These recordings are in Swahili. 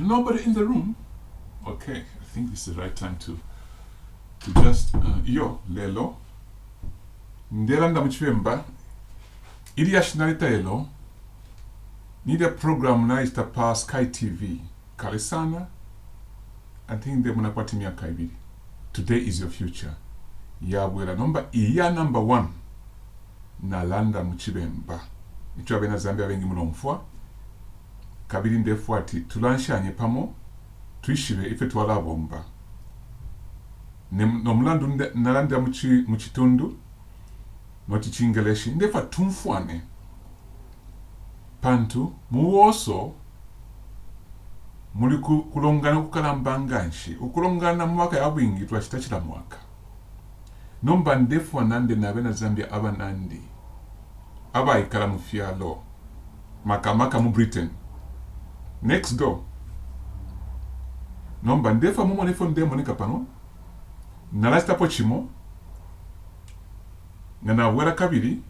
Nobody in the room? Okay, I think this is the right time to just yo lelo ndelanda muchipemba ili yashinalita elo nida program naista pa Sky TV kale sana. I think they munakwati miaka ibiri. Today is your future. Yabwera nomba iya number 1 nalanda muchipemba icho abena Zambia bengi mulomfwa kabiri ndefu ati tulanshanye pamo tuishire ife twalabomba nomulandu nalanda muchitundu noti chingeleshi ndefa tumfwane pantu muwoso muli kulongana kukalambanganshi ukulongana mwaka yabwingi twachitachila mwaka nomba ndefu anande nabena Zambia abanandi abaikala mufyalo makamaka mu Britain next door nomba ndefa mumo nefo ndemonika pano nalasita po chimo ngana wera kabiri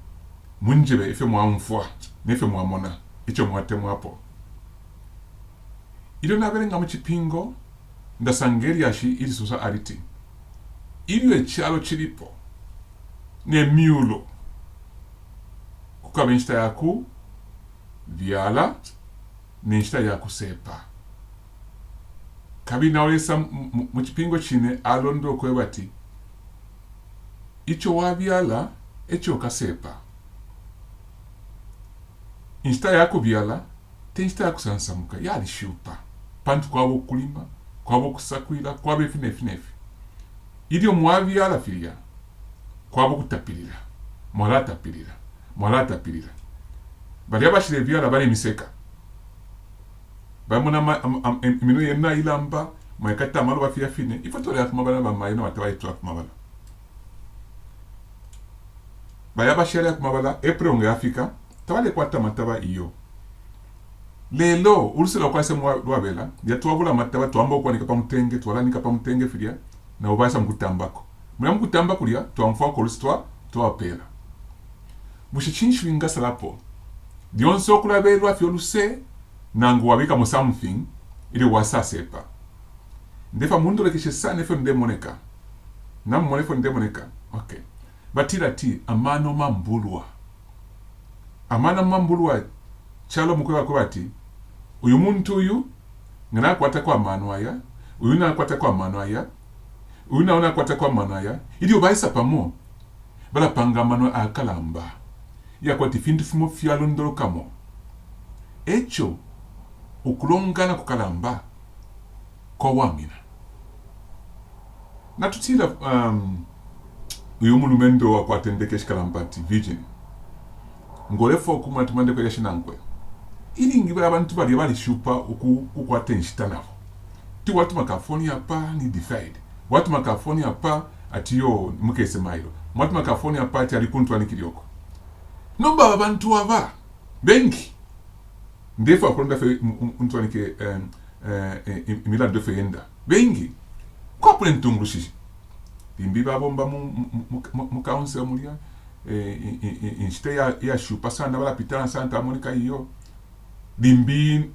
munjebe ife mwamfwa nefe mwamona icho mwatemu hapo ilo naberenga muchipingo ndasangeri yashi ili society ili echalo chilipo ne miulo kukabenshita yaku vyala nenshita yaku sepa kabiri nawolesa muchipingo chine alondo kwebati icho wabyala echo kasepa insta yako byala tensta yako sansamuka yali shupa pantu kwabo kulima kwabo kusakwira kwabe finefinefi ilio mwabyala filia kwabo kutapirira mwala tapirira bali abashire byala bali miseka bamuna minu yenna ilamba mwekata malu bafia fine ifoto ya kumabala bamayino watawaye twa kumabala bayaba shere kumabala epre onge Afrika tawale kwata mataba iyo lelo urusela kwase mwabela yatwabula mataba twamba kwa nikapa mutenge twala nikapa mutenge filia na ubasa mkutambako mwa mkutambako lia twamfwa ko urustwa twapela mushichinshi ngasa lapo dionso kulabelwa fioluse nangu wabika mo something ili wasa sepa ndefa mundu lekishe sana efo ndemoneka na mwonefo ndemoneka okay batira ti amano mambulwa chalo mukwewa kwati uyu muntu uyu ngana kwata kwa mano aya uyu na kwata kwa mano aya uyu na ona kwata kwa mano aya ili ubaisa pamo bala panga mano akalamba ya kwati findu fumo fialo ndolo kamo echo ukulongana kukalamba kwa wamina natutila uyu mulumendo wa kwatendeke shikalambati virgin ngolefo kumatumande kwa yashinankwe ili ngiba abantu bali shupa ukwatenshita nabo ti watu makafoni hapa ni divide watu makafoni hapa atiyo mukese mailo watu makafoni hapa ati alikuntwa nikilioko nomba abantu aba bengi ndefu akulonda fe ntwanike imila ndefu yenda bengi kwa pule ntungrushi imbi babomba mu council mulia inshite ya shupa sana bala pitana Santa Monica iyo dimbi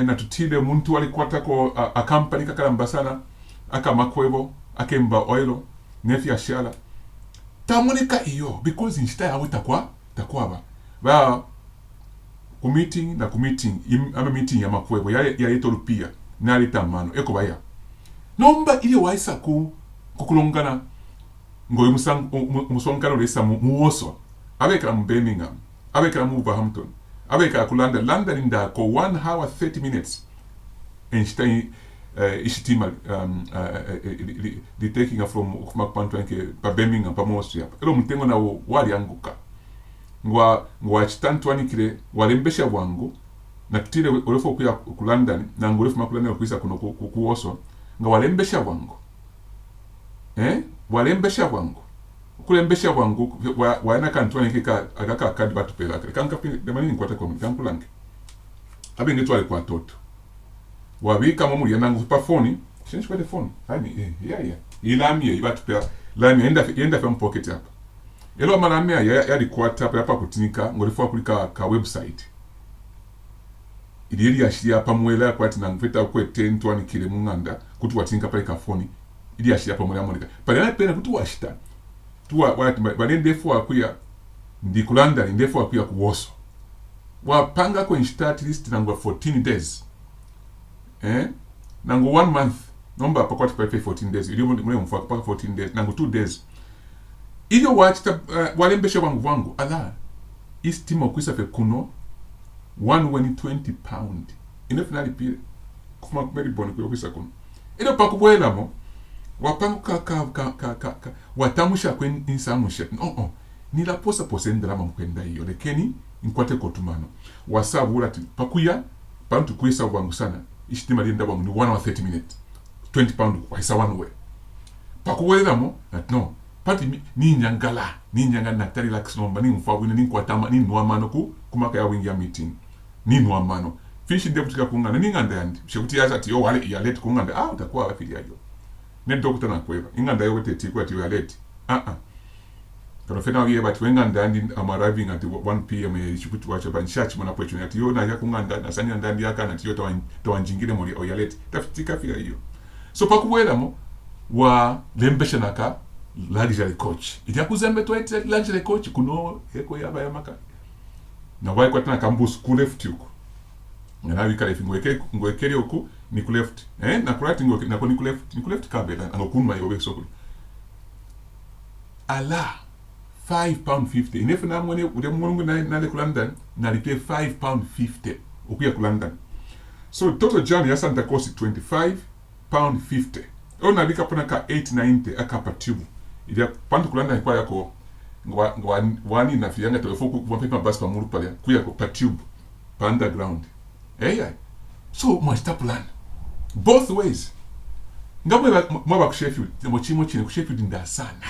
na tutile muntu walikwata ko a company kakalamba sana aka makwebo akemba oilo nefi ya shala ta Monica iyo because inshite ya wutakwa takwaba ba kumeeting ama meeting ya makwebo ya yetolupia nali tamano eko baya nomba ili waisa kukulongana ngoy musonkano lesa muwoso abeka mu Birmingham abeka mu Wolverhampton abeka ku London inda ko 1 hour 30 minutes Einstein ishitima the taking from makpanto yake pa Birmingham pa mosi hapa elo mtengo na wali anguka ngwa chitantwani kile walembesha wangu na kitile ulefo kuya ku London na ngolefu makulana kuisa kuno kuwoso nga walembesha wangu walembesha wangu kulembesha wangu waena kantwani kika agaka kadi batu pela kanka demani nkwata kwa kankulange abe ngetu wale kwa toto wabika mamu yanangu pa phone change kwa the phone hani yeah ilamie ibatu pela lamie enda fa pocket hapa elo malamia ya record hapa kutinika ngolifua kulika ka website ili ashiria pamwela kwati na ngveta kwete ntwani kile munganda kuti watinga pale kafoni ili ashiria pamwela monika pale pena kuti washita tuwa wati bale ndefu akuya ndi kulanda ndefu akuya kuwoso wapanga kwa at least nangwa 14 days nangwa 1 month nomba pakwati pa 14 days ili mwe mfaka pa 14 days nangwa 2 days ili wachita walembesha wangu ala istima kwisa fe kuno 120 pound ine finali pile kuma kumeri boni kwisa kuno ile pakubwela mo wapangu ka watamusha kwen insamusha nila posa ndrama mkwenda hiyo lekeni nkwate kotumano wasabu ulati pakuya pantu kwisa wangu sana ishitima lienda wangu ni 1 hour 30 minutes 20 pound kwa isa one way pakuwela mo no pati ni nyangala natali lax nomba ni mfabu ni nkwatama ni nuamano kumaka ya wingi ya meeting ni nuamano fishi ndebutika kungana ni nganda yandi shekuti yaza ati wale ya late kunganda utakuwa wafili yajo nendo kutana kweva inganda yote tikwa ati ya late kana fena wiye bati wenganda yandi am arriving at 1 pm ya shikuti wacha banshach mana pwecho ati yo na ya kunganda na sanya ndandi yaka na tiyo tawanjingire muri o ya late tafitika fika hiyo so pakuwela mo wa lembesha naka luxury coach idia kuzembe to luxury coach kuno eko yaba ya maka na wai kwa tana kambus ku left yuko ngana wika lefi ngwekere oku ni ku left na kurati ngwe na ko ni ku left kabela ngokunma yobe sokulu ala 5 pound 50 inefu na mwene ude mwungu na le ku London na lipe 5 pound 50 okuya ku London so total journey ya Santa Costa 25 pound 50 ona bika pona ka 890 akapa tube idia pantu kulanda kwa yako wani na fianga telefoku kwa pepa bus pa muru pale kuya ko pa tube pa underground so mwasta plan both ways ngamwe mwa ku Sheffield mo chine ku Sheffield nda sana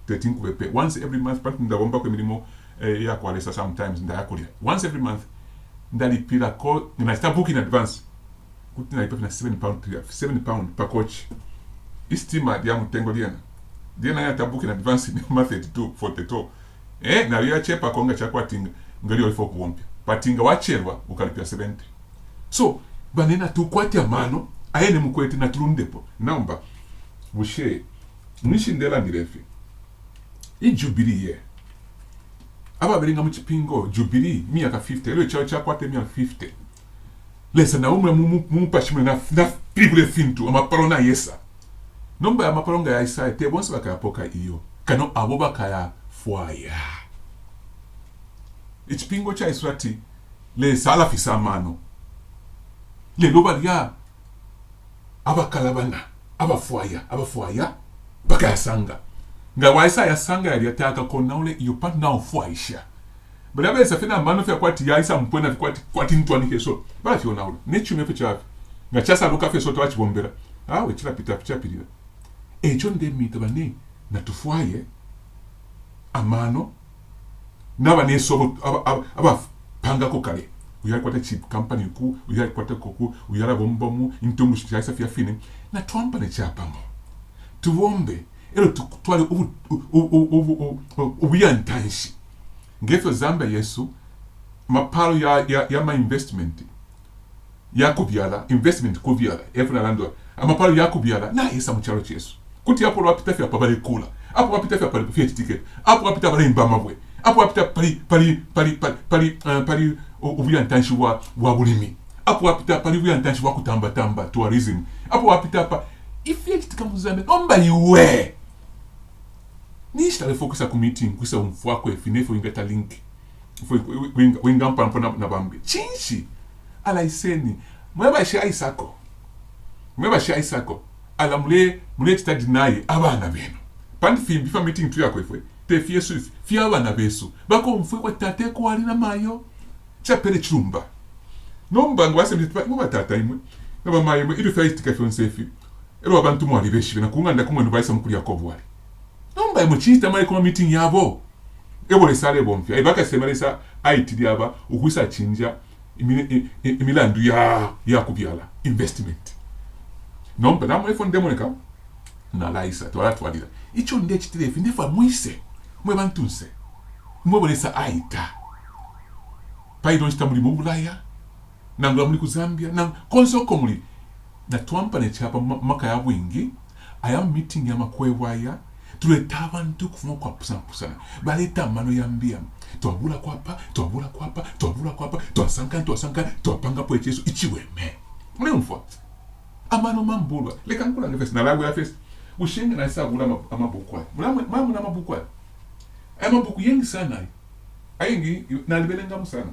13 kubepe once every month pantu ndabomba kwa milimo ya kwa lesa sometimes nda yakulia once every month ndalipira ko ni na book in advance kuti na ipa 7 pound per coach istima dia mutengo diana ya tabuki na advance ni month 42 na ya chepa konga chakwa tinga ngali olifo kuompya patinga wacherwa ukalipia 70 so banena tu kwati amano ayene mukwete na turundepo naomba bushe nishindela ndirefi ijubilee aba belinga muchipingo jubilee miaka 50 leo chao chakwa te miaka 50 lesa na umwe mupashimwe na pibule fintu amaparona yesa nomba ya maparonga ya Isaiah te bonse baka yapoka iyo kano abo baka ya fuaya ichipingo cha Iswati le sala fisamano le loba ya abakalabana abafuaya baka ya sanga nga wa Isaiah sanga ya taka kona ule iyo pat na ufuaisha bala besa fina mano fya kwati ya Isa mpwena kwati ntwani keso bala fiona ule nechume fe chafi nga chasa luka fe so twachi bombera we chila pita pirira echo ndemita bane natufuaye amano nabane sobo aba panga ko kale uyari kwata chip company ku uyari kwata koku uyara bombomu intumu shisa fya fine na twamba ne chapamo tuombe ero twale ubiyantanshi ngefo zamba Yesu mapalo ya ma investment yakubyala investment kubyala efuna lando amapalo yakubyala na Yesu muchalo Yesu kuti hapo wapita fya pabale kula hapo wapita fya pali fya ticket hapo wapita bale mbama bwe hapo wapita pali ubuyantanshi wa bulimi hapo wapita pali ubuyantanshi wa kutamba tourism hapo wapita pa ifye tikamuzame omba iwe ni stale focus ku meeting kusa umfwa ko efinefo ingeta link winga mpampa na bambi chinshi ala iseni mweba shi Isako ala mule titadinaye abana beno pandi fimbi fa meeting tu yako ifwe te fiesu fia abana besu bako mfwe kwa tate ko ali na mayo chapele chumba nomba ngwase mwa tata imwe naba mayo idu face tikafyonsefi ero abantu mwali beshi na kunganda kumwe ndubaisa mukuri yakobo ali nomba muchita mali kuma meeting yabo ebole sale bomfya ibaka semelesa IT yaba ukwisa chinja imilandu ya kubyala investment nomba namwe fonde moneka na laisa twala twalira icho nde chitirefi ndefa mwise mwe bantunse mwe bolesa aita paido nchita muri mu Bulaya nangula muli ku Zambia na konsoko muli na twampa ne chapa maka ya bwingi aya meeting ya makwewaya tuleta abantu kufuna kwa pusana baleta mano yambia twabula kwapa twasanka twapanga po echeso ichiweme muli mfwa amano mambulwa leka nkula ngefes na lagu ya fes ushinga na isa gula amabukwa mamu na mabukwa amabuku yengi sana ayingi nalibelenga musana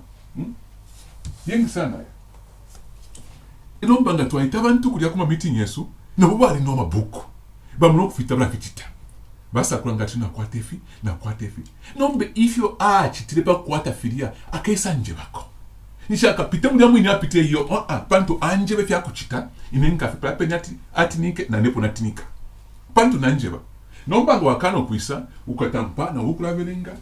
yengi sana inombanga twaita abantu kulya kuma meeting yesu nabo bali no mabuku bamuno kufita bla fitita basa kulanga tina kwa tefi nombe ifyo chitire pa kwata filia akaisa nje bako nishaka pita mu yamu apite yo panto anje be fya kuchita inenga fipla penyati atinike na nepo natinika panto nanjeba nomba wakano kuisa ukatampa na ukulavelenga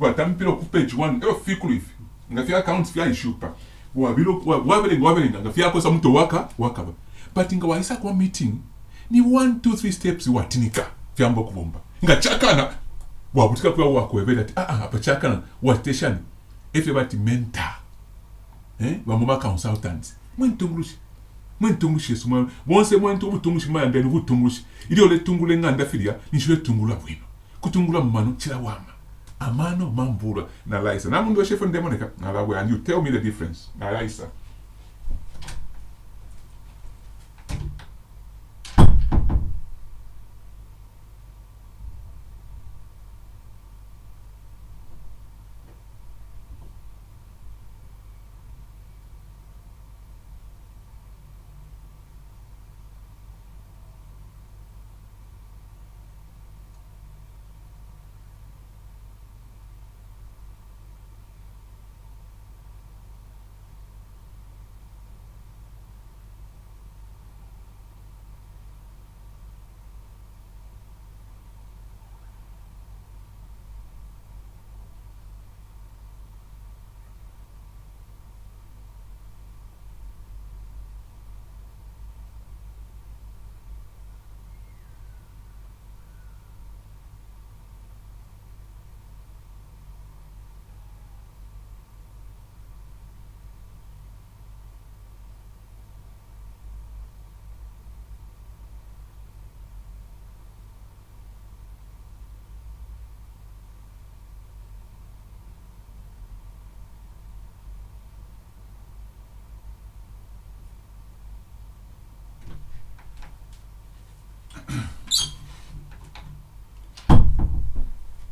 watampira ku page 1 eo fikulu ifi ngafya account fya ishupa wabelenga ngafya kosa mtu wakaba but nga waisa kwa meeting ni 1 2 3 steps watinika fyambo kubomba ngachakana wabutika kwa wakwebela ati apachakana wateshani efe bati mentor bamuma consultants mwentungulushi suma bonse mwentungulushi mayande n'ubutungulushi ili ole tungule nganda filia nishwe tungula bwino kutungula mumano kira wama amano mambura na laisa na mundu wa chef ndemoneka na lawe and you tell me the difference na laisa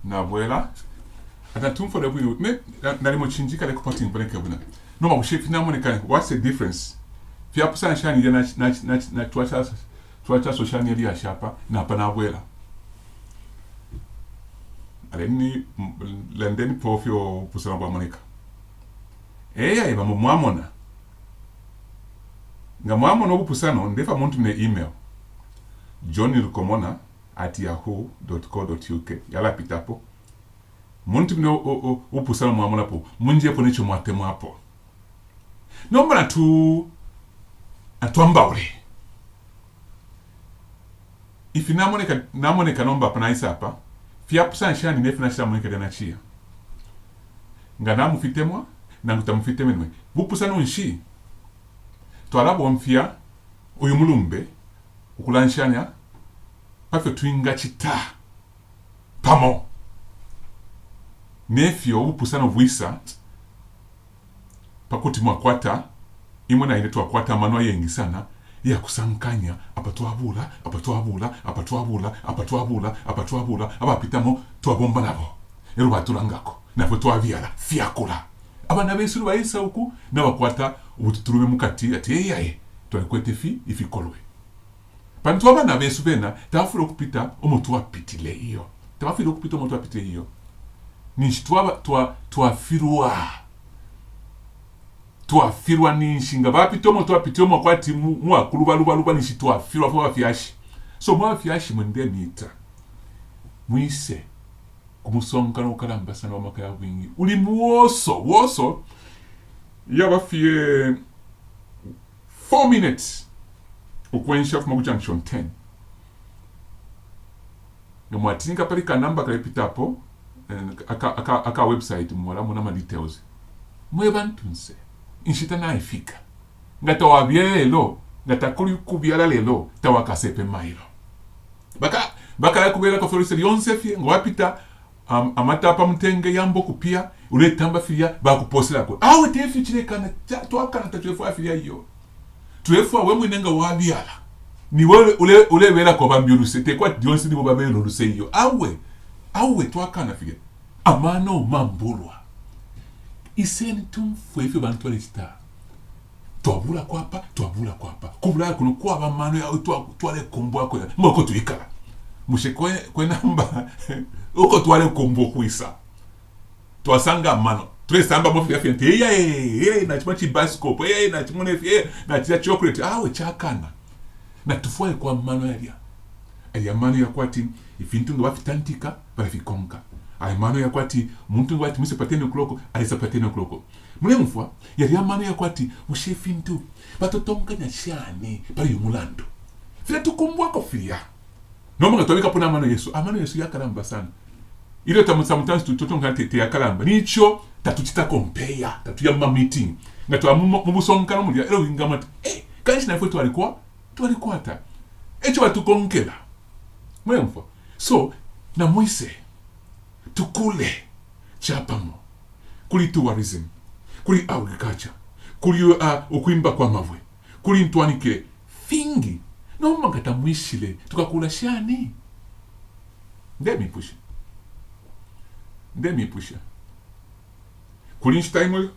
na bwela atatumfo da buyo me nalimo chinjika le kupati mboneke buna no ma chef na moneka what's the difference fia pusa shani ya na tuacha social media shapa na pana bwela aleni lendeni profio pusa ba moneka iba mo mwamona nga mwamona obupusano ndefa muntu ne email johnnyrukomona@yahoo.co.uk yala pitapo muntu mne upusana mwamona po munje po necho mwatemu hapo nomba atuambaure ifi namoneka nomba panaisa hapa fia pusana shani nefu na shira moneka dana chia nga namu fitemwa na ngutamu fitemenwe bupusana unshi tualabo mfia uyumulumbe ukulanshanya pafe tuinga chita pamo nefio upusano vuisa pakuti mwakwata imona ile twakwata manwa yengi sana ya kusankanya apatwabula abapitamo twabomba nabo ero batulangako nabo twavyala fiakula abana besu baisa uku na bakwata ubututurube mukati ati twakwete ifikolwe pantu abana besu bena tafuro kupita omuntu apitile iyo tafuro kupita omuntu apitile iyo nishitwa twafirwa nishinga bapita omuntu apitile omukwati mwakulubaluba nishitwafirwa fo bafyashi so mwafyashi mwende nita mwise kumusonga no kalamba sana omaka ya bwingi uli muoso yabafie 4 minutes ukwensha from junction 10 nomwatinga pali kanamba kalipita hapo aka website mwala muna ma details mwebantunse inshita na ifika ngata wabyele lelo ngata kuli kubyala lelo tawakasepe mailo baka kubera ko floriste yonse fie ngwapita amatapa mtenge yambo kupia ule tamba filia bakuposela ko awe tefi chile kana twakana tatwefu afilia hiyo twefu we mwenenga wabyala ni ule wera ko bambyuluse te kwa dionsi ni bobabelo luse hiyo awe twakana filia amano mambulwa iseni tumfwefe bantu alista twabula kwapa kubula kuno kwa bamano ya twale kombo ako moko tuikala mushe kwe namba uko twale kombo kuisa twasanga mano samba mofi ya fiente na chimachi bicycle na chimone na chia chocolate awe chakana na tufoe kwa mano ya mano ya kwati ifintu ndo wafitantika barafikonka ay mano ya kwati muntu ndo wati musepatene kloko alisapatene kloko mule mfwa yali ya mano ya kwati mushefintu batotonga nyashani bari yumulando fila tukumbwa ko filia no mga tobika pona amano Yesu yakalamba sana ile sometimes tutotonga tete yakalamba nicho tatuchita compare tatuyamba meeting ngato mubusonka mulya ero ingama kanshi na foto alikuwa ta echo watukonkela mwemfo so na mwise tukule chapamo kuli tourism kuli agriculture kuli ukuimba kwa mavwe kuli ntwanike fingi no mangata mwishile tukakula shani ndemi pusha kuli time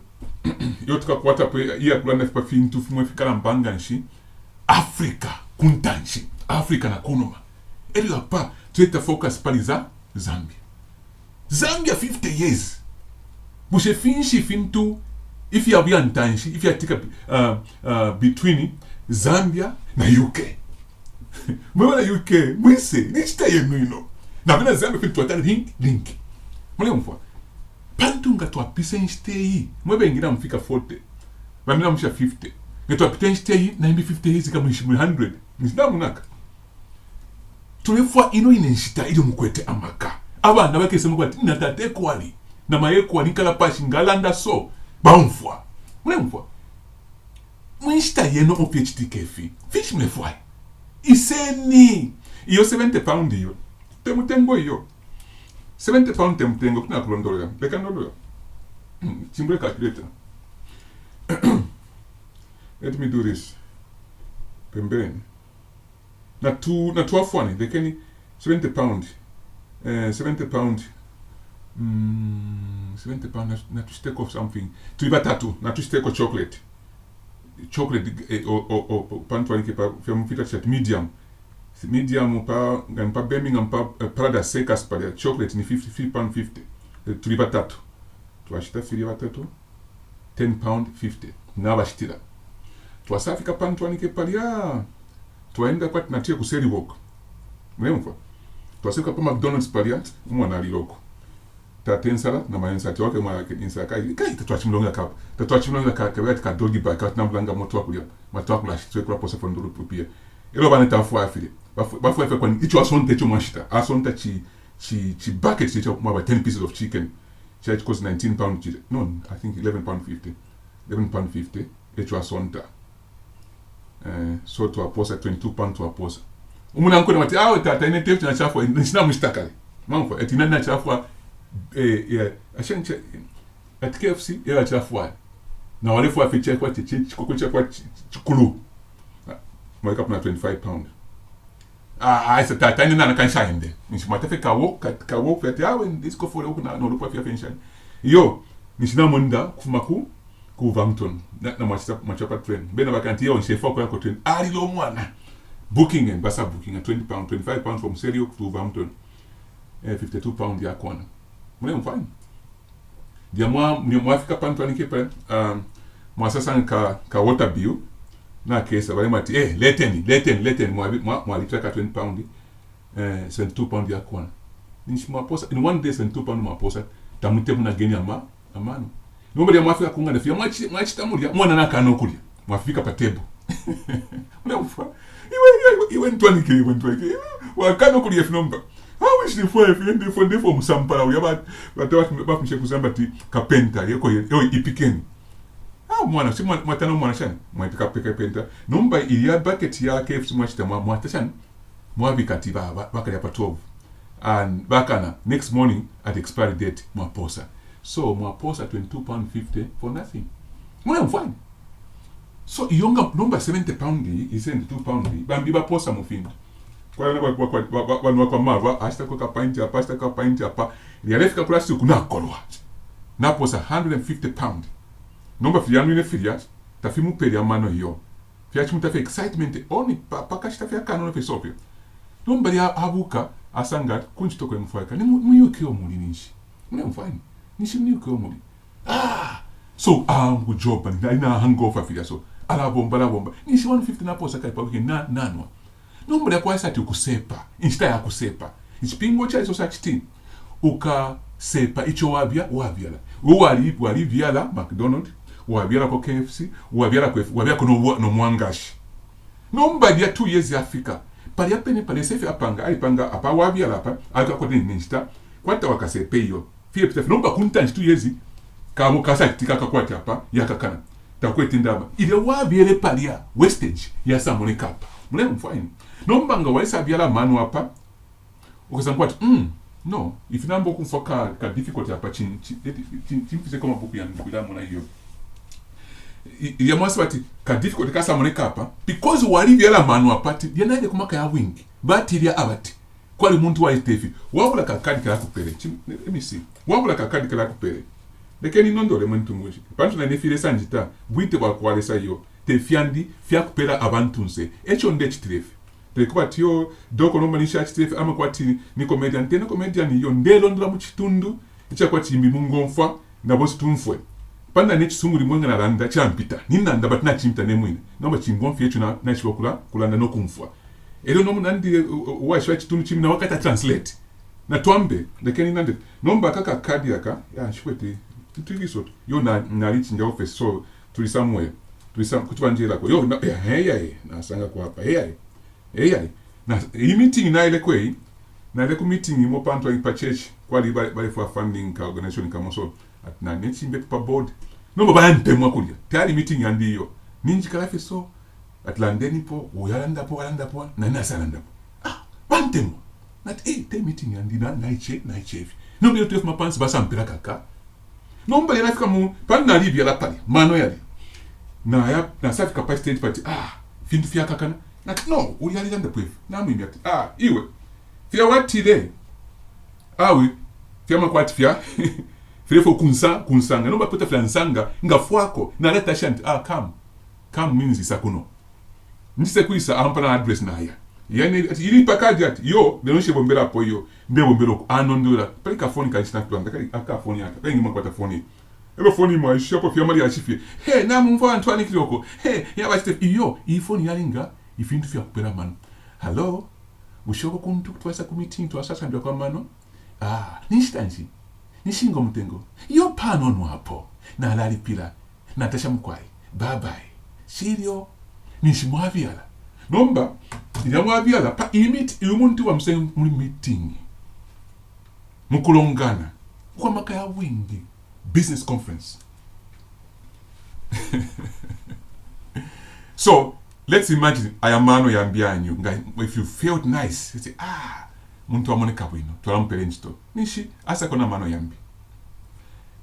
yo tukakwata pe ya kulanda pa fintu fumwe fikala mbanganshi Afrika kuntanshi Afrika na kunoma elio pa tueta focus paliza Zambia 50 years bushe finshi fintu if you have ntanshi if you take between Zambia na UK mwana UK mwese nichita yenu na vina Zambia fintu watali link mwale mfwa pantunga tuwapise nchitei mwebe ingina mfika 40 wamina msha 50 ngetuwapite nchitei na imbi 50 years kama mwishimu 100 nisina munaka tulefwa ino ine nchita ili mkwete amaka abana bakese mukwati natate kwali na maye kwali kala pashi ngalanda so baumfwa mwemfwa mwishita yeno mo PhD kefi fish mlefwa iseni iyo 70 pound iyo temutengo iyo 70 pound temutengo kuna kulondolo leka ndolo chimbwe calculator let me do this pembeni na tu afwani lekeni 70 pound 70 pound 70 pound na to stake of something tuiba tatu na to stake of chocolate o pantwani ke pa fita chat medium pa ngampa Birmingham pa Prada Sekas pa chocolate ni 53 pound 50 tuiba tatu tuashita filiba tatu 10 pound 50 na bashitira twasafika pantwani ke palia twaenda kwa tunatia kuseri walk mwemfa twasika pa McDonald's palia mwana aliloko tatensala na mayensa wake mwa kinsa kai tatwachimlonga kapa ka dogi ba ka namlanga moto akulia matwakula shitwe kwa posa fonduru pupia elo bana tafu afile bafu efe kwa icho asonte cho mashita asonta chi bucket cho mwa 10 pieces of chicken which cost 19 pound no I think 11 pound 50 echo asonta so to aposa 22 pound to aposa umuna nkone mati tata ine tefu na chafu nisina mstakali mambo etina na chafu ashancha at KFC ya chafu na wale fwa fiche kwa chikokucha kwa chikulu mweka na 25 pound isa tata ine na kansha ende nishimatafe kawo fete this go for na no lupa fia fenshan yo nishina munda kufumaku ku Vampton na machapa train bena bakanti yo nchefa kwa ko train lo mwana booking and basa booking at 20 pound 25 pound from Serio to Vampton 52 pound ya kona mwe mfanye dia mwa fika pantwani ke pa mwa sasa ka water bill na kesa bale mati leten mwa litaka 20 pound 72 pound ya kona nishi mwa posa in one day 72 pound mwa posa tamute muna geni amano nombe ya mwafika kunga na fia mwachi tamulia mwana nakano kulia mwafika pa table mwa iwe ntwani ke wakano kulia finomba wish ni fo musampala uya batawa bafumshe kuzamba ti kapenta yeko ipikeni mwana si mwatano mwana shani mwataka penta nomba ilia bucket ya KFC mwachita mwatashani mwabikati bakali apa 12 and bakana next morning at expiry date mwaposa so mwaposa £22.50 for nothing mwana mfani so iyonga nomba 70 pound is £72 bambi baposa mufinda kwa marwa hasta kwa pint apa yalefika kula siku nakolwa naposa £150 nomba fiyamu ne filia tafimu peli amano hiyo fiachi mutafe excitement oni pakashita fya kano fe sopio nomba ya abuka asanga kunchito kwa mfaka ni muyuke omuli nishi mune mfani nishi muyuke omuli so ngujoba ina hangover filia so ala bomba nishi 150 naposa kai pabuke nanwa nomba ya kwa sati ukusepa insta ya kusepa ichipingo cha iso sachiti ukasepa icho wavyala wali vyala McDonald wabyala ko KFC wabyala ko no mwangashi nomba dia 2 years Africa pali apene pali sefi apanga apa wabyala apa akako ni ninsta kwata wakasepe hiyo fie pita nomba kuntanji 2 years kamo kasa tikaka kwata apa yakakana takwete ndaba ile wabyele pali ya wastage ya samone kapa mule mfine nomba nga walisa byala manu apa ukasankwata no ifinambo kumfoka ka difficult apa chimfise kama buku ya ndukula mona hiyo ya mwasibati ka difficult kasa moneka apa because wali byala manu apati yanaje kumaka ya wingi batirya abati kwali muntu wa itefi wabula kakadi kala kupere let me see wabula kakadi kala kupere lekeni nondole muntu ngushi pantu na nefile sanjita bwite bwa kwalesa yo tefiandi fya kupera abantunse echo nde chitrefi tekuba tiyo doko nomba nisha chitrefi ama kwati ni comedian tena comedian yo ndelo ndra mu chitundu echa kwati mbimungomfa na bosi tumfwe panda ne chisunguri mwenga na randa champita ninanda but na chimta ne mwine nomba chimbomfi yetu na chibokula kulanda no kumfwa ero nomu nandi wa shwa chitundu chimi na wakata translate na twambe lekeni nande nomba kaka kadi yaka ya shwete tuliso yo na reach in the office so tuli somewhere kutubanjira ko yo na na sanga kwa hapa na hii meeting na ile kwei na ile ku meeting mo panto ipa church kwa bali for funding ka organization kama so at na nechimbe pa board no baba ntemwa kulia tayari meeting yandiyo ninji kala feso at landeni po uyalanda po na nasalanda po bantemwa na te meeting yandina na chef no be to mapansi basa mpira kaka no mbali rafika mu pan na libya la pali mano yali na safi capacity party findu fya kakana na no uyalanda po na mwimi iwe fya watide awe fya makwati fya Frefo kunsanga no bapota flansanga ngafwako na leta shanti come means isakuno ndise kuisa ampana address na haya yani ili pakaji ati yo denoshe bombera hapo yo nde bombero anondura pali ka phone ka instant plan aka phone yaka pengi mkwata phone ebe phone mo aisha po fia mali achifie na mumva Antoine Kioko ya bachite iyo I phone yalinga ifindu fya kupera man hello mushoko kuntu twasa ku meeting twasasa ndio kwa mano nistanji nishingo mtengo yo pano nwapo na alali pila natasha mkwai bye sirio nishimwavyala nomba ilamwavyala pa imit umuntu wa mse muri meeting mukulongana kwa makaya wingi business conference so let's imagine ayamano yambianyu if you felt nice you say muntu wa moneka bwino twalampere nchito nishi asa kona mano yambi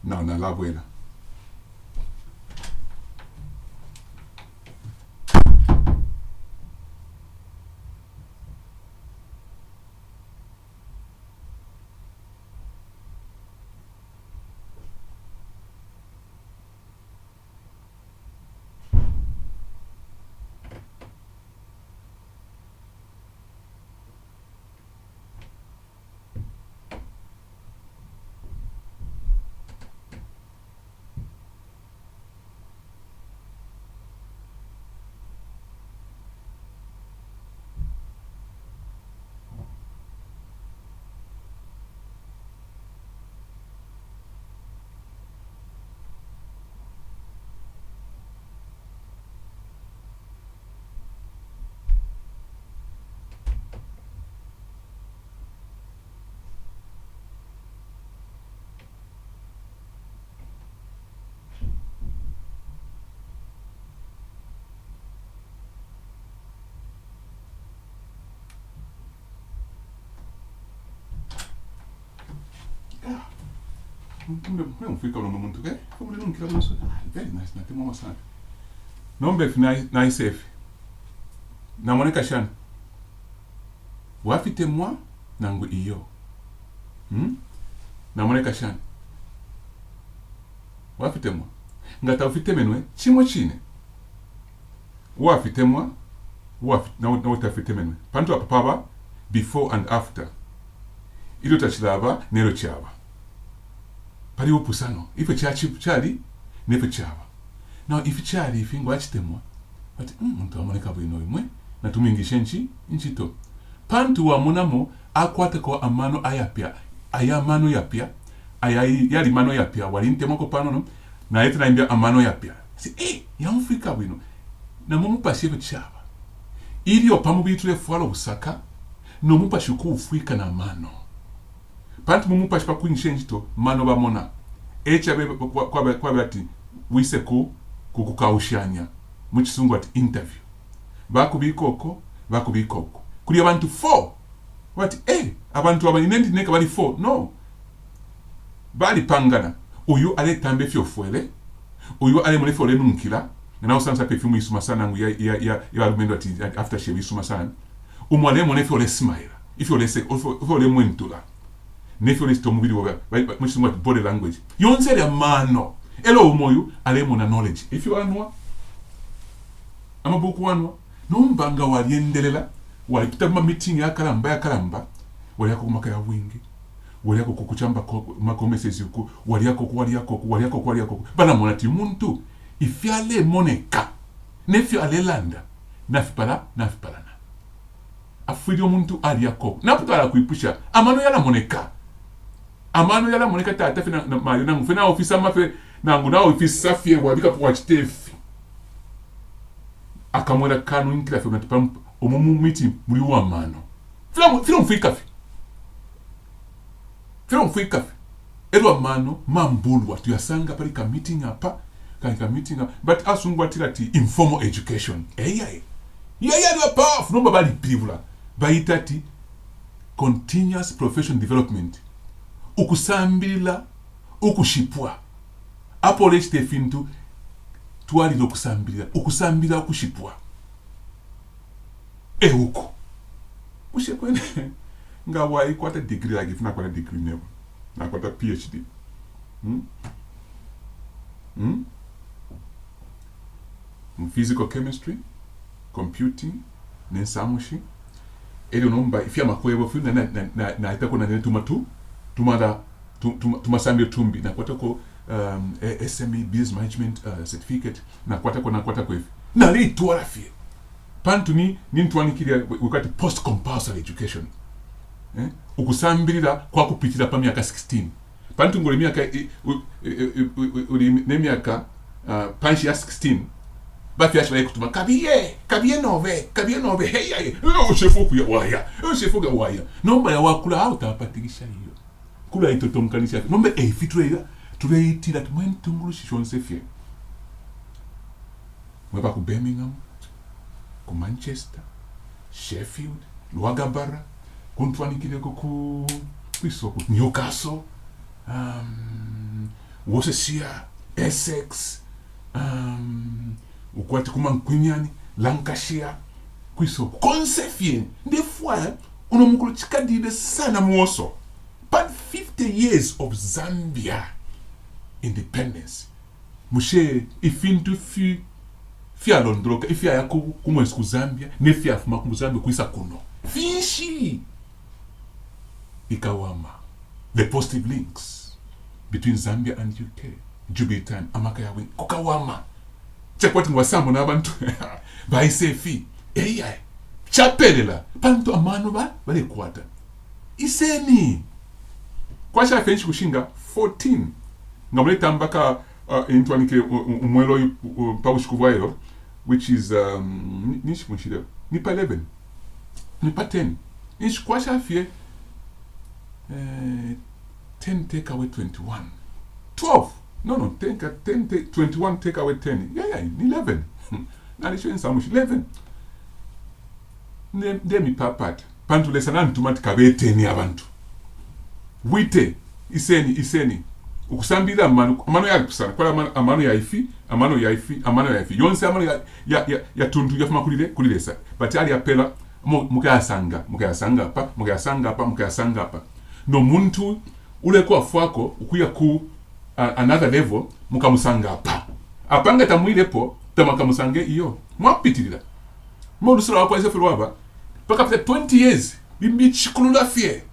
na labwela mfika umuntu ke kumule nunkira kuso very nice na temo sana nombe na safe na moneka shana wafite moi nangu iyo na moneka shana wafite moi ngata ufite menwe chimo chine wafite moi na utafite menwe pantu apapa before and after ilo tachilaba nero chaba pali opusano ife chali nefe chaba now ife chali ife ngo achitemwa but muntu amoneka bwino imwe na tumingishe nchito pantu wa monamo akwate ko amano ayapya ayamano yapya yali mano yapya walintemo ko pano na yete naimbia amano yapya si yamfika bwino na mumupashe chaba ili opamu bitule fualo busaka no mupashe ku ufika na mano pantu mumupashe pa kuinshenjito mano bamona echabe kwa bati wise kukaushanya mu kisungu ati interview bakubikoko kuli abantu 4 wati abantu abaninenti neka bali 4 no bali pangana uyu ale tambe fyofwele uyu ale mulefu ole nunkila na usansa perfume isuma sana ngu ya argumento ati after shave isuma sana umwale mulefu ole smile if ole mwentula nefi ole sto mubili wa mu body language yonse ya mano elo umoyu ale mona knowledge if you anwa amabuku wanwa nombanga waliendelela walipita meeting ya kalamba wali yako kumaka ya wingi wali yako kukuchamba makomesezi yuku wali yako bana mona ti muntu ifyale moneka nefi ale landa nafipala na afidio muntu ali yako naputala kuipusha amano yala moneka tata fina na mayo nangu fina ofisa mafe nangu na ofisa safie wabika kwa chitefi akamwera kanu inkila fe unatipam omumu miti muri wa mano film fika edwa mano mambulu watu yasanga pali ka meeting hapa but asungwa tirati informal education yeah powerful no babali privula baitati continuous professional development ukusambila ukushipwa apo leste fintu twali ukusambila ukushipwa uko ushekwene ngawa ikwata degree like ifuna kwa degree never na kwata PhD physical chemistry computing nensamushi ele nomba ifya makwebo funa na itako na netumatu tumasambia tumbi na kwata ko SME business management certificate na kwata ko hivi na li twala fie pantu ni ntwani kile wakati post compulsory education ukusambirira kwa kupitira pa miaka 16 pantu ngole miaka ne miaka panshi ya 16 bafi ashwa kutuma kabiye nove hey chefu ya waya nomba ya wakula au tapatigisha hiyo kula itotomkanisha nomba fitrera tureitira tumwentungulu shonse fie mweba ku Birmingham ku Manchester Sheffield Luagabara kuntwanikile ku Newcastle Worcestershire Essex ukwati kuma Nkunyani Lancashire kwisoko konsefie ndefwa unomukulu chikadide sana muoso but 50 years of Zambia independence mushe ifintu fi alondroka ifya yako kumwesi ku Zambia nefya afuma ku Zambia kuisa kuno fishi ikawama the positive links between Zambia and UK Jubitan amaka yawe kukawama chekwati ngwasambo nabantu baisefi chapelela pantu amano bale kwata iseni kwasha fenshi kushinga 14 ngamuleta mbaka intwanike umwelo paushikuvayo which is nishikushira nipa 11 nipa 10 nishikwasha fie 10 take away 21 12 no 21 take away 10 yeah ni 11 nalisho insamushi 11 ndemi papata pantu lesana ntumati kabe 10 abantu wite iseni ukusambira amano ya kusana kwa amano ya ifi yonse amano ya tundu ya fuma kuliresa but ali apela mukayasanga pa no muntu ule kwa fwako ukuya ku another level mukamusanga apanga tamwilepo tamakamusange iyo mwapitirira lusura wako ezefelwaba paka 20 years bimbichikulula fye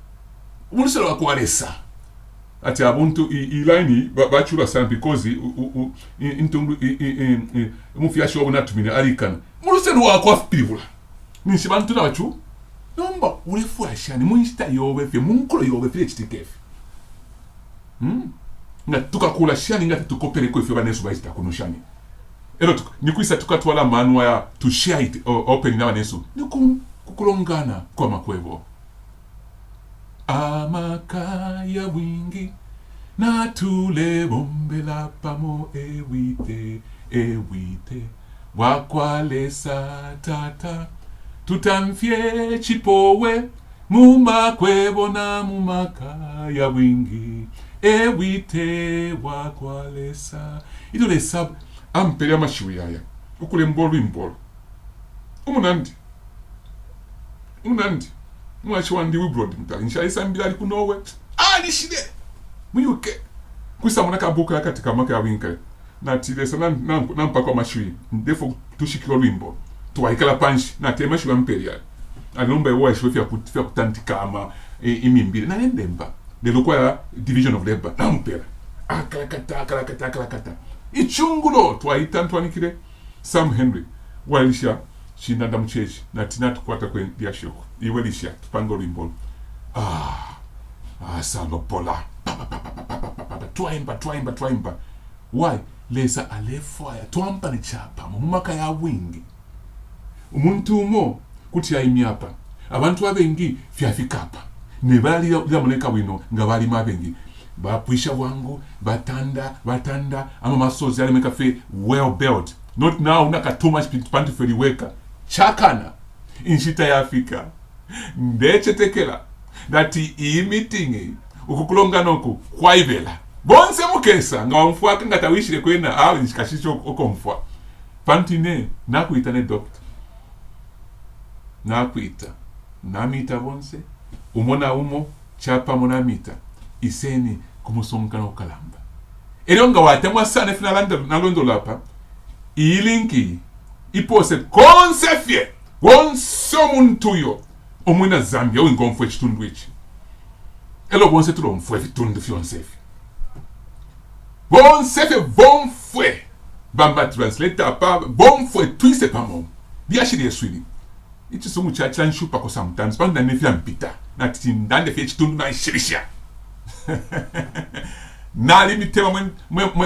lusura wako alesa ati abuntu ilaini bachura sana because intungu mufyashi wabo natumine arikana lusura wako afpiribula nishibantu nabachu nomba ulefwashani munjita yobe fye munkulo yobe fye chitikefe nga tukakula shani nga tukopere ko fye banesu bayita kunushani ero nikwisa tukatwala manwa ya to share it open na banesu kukulongana kwa makwebo amakaya wingi na tule bombela pamo ewite wakwalesa tata tutamfye chipowe mumakwebo na mumakaya wingi ewite wakwalesa idole sab ampere amashiwe yaya ukule mbolo umunandi mwachi wandi wibrod mtali nshaisa mbila kunowe nishide muyuke kusamuna kabuka katika maka ya winka na tilesa nampa kwa mashiwe ndefo tushikilo lwimbo tuwaikala panshi na tema shiwa mperi alomba ewa shiwe fya kutantika ama imimbili na nendemba lelo kwa division of labor nampera akalakata ichungulo twaitantuanikire Sam Henry walisha shinanda mchechi na tinatu kwata kwe diashoko iwelisha tupango lwimbo salopola twaimba why lesa alefaya twampa ni chapa mumaka ya wingi umuntu umo kuti yaimyapa abantu abengi fyafikapa nebali ya muleka wino nga bali mabengi bapwisha wangu batanda ama masozi yale meka fe well built not now naka too much pantu feli weka chakana inshita ya Afrika ndeche tekela dati meeting ukukulongana oku kwaibela bonse mukesa nga wamfuaka nga tawishire kwena nishikashisho okomfwa pantine nakuita ne doctor nakuita namita bonse umona umo chapa monamita iseni kumusongana ukalamba elonga watemwa sana fina nalondo lapa ilinki ipose konsefye wonso muntu omwina Zambia ingomfwe chitundu ichi elo bonse tulo mfwe vitundu fyonsefi bonsefe bonfwe bamba translator pa bonfwe twise pamo biashiri eswili ichi sumu chacha nshupa ko sometimes panda nefya mpita na tindande fye chitundu na shirisha na limitema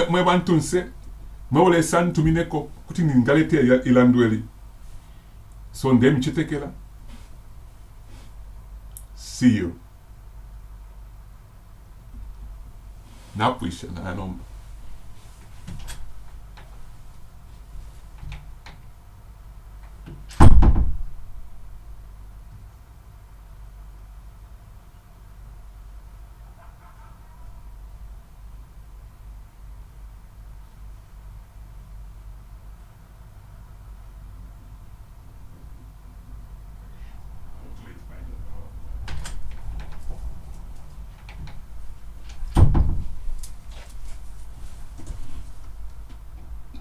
mwe bantunse mwole santu mineko kuti ningalete ilandweli so ndem chitekela see you napwisha na nomba